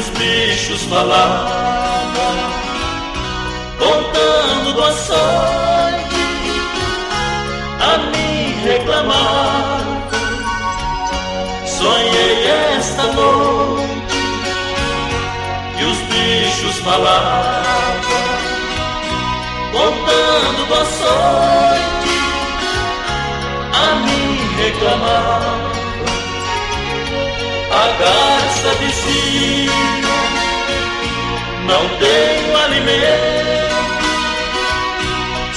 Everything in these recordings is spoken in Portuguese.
os bichos falavam, contando do açoite, a mim reclamavam. Sonhei esta noite que os bichos falavam, contando do açoite, a mim reclamavam. A garça dizia: não tenho alimento,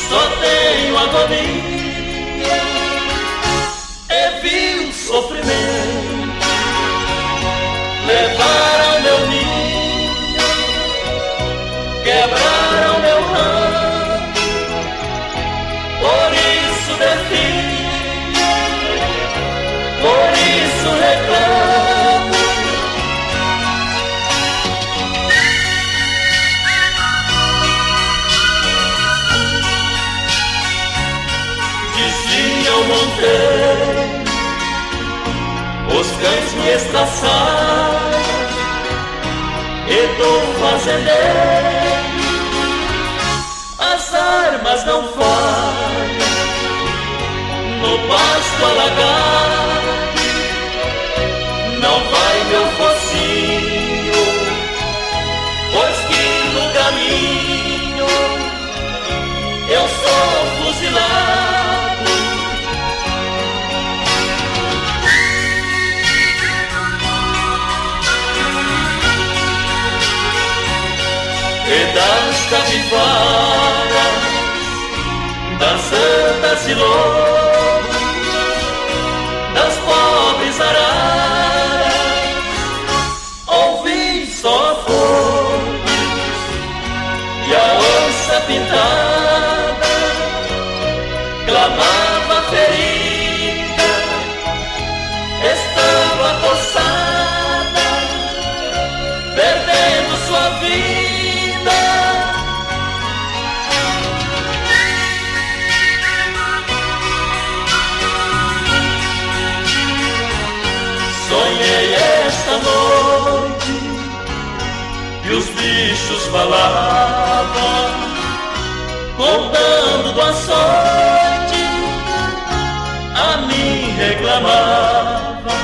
só tenho agonia, e vi o sofrimento. Levaram meu ninho, quebraram meu ramo, por isso defino, por isso reclamo. Dizia o monteiro, os cães me estraçaram, e do fazendeiro as armas não falham. No pasto alagado não vai meu focinho, pois que no caminho eu sou fuzilado. E das capivaras, das andas e lobos, das pobres araras, ouvi só fogo, e a onça pintada clamava ferida, estava coçada, perdendo sua vida. Sonhei esta noite e os bichos falavam, contando do açoite, a mim reclamavam.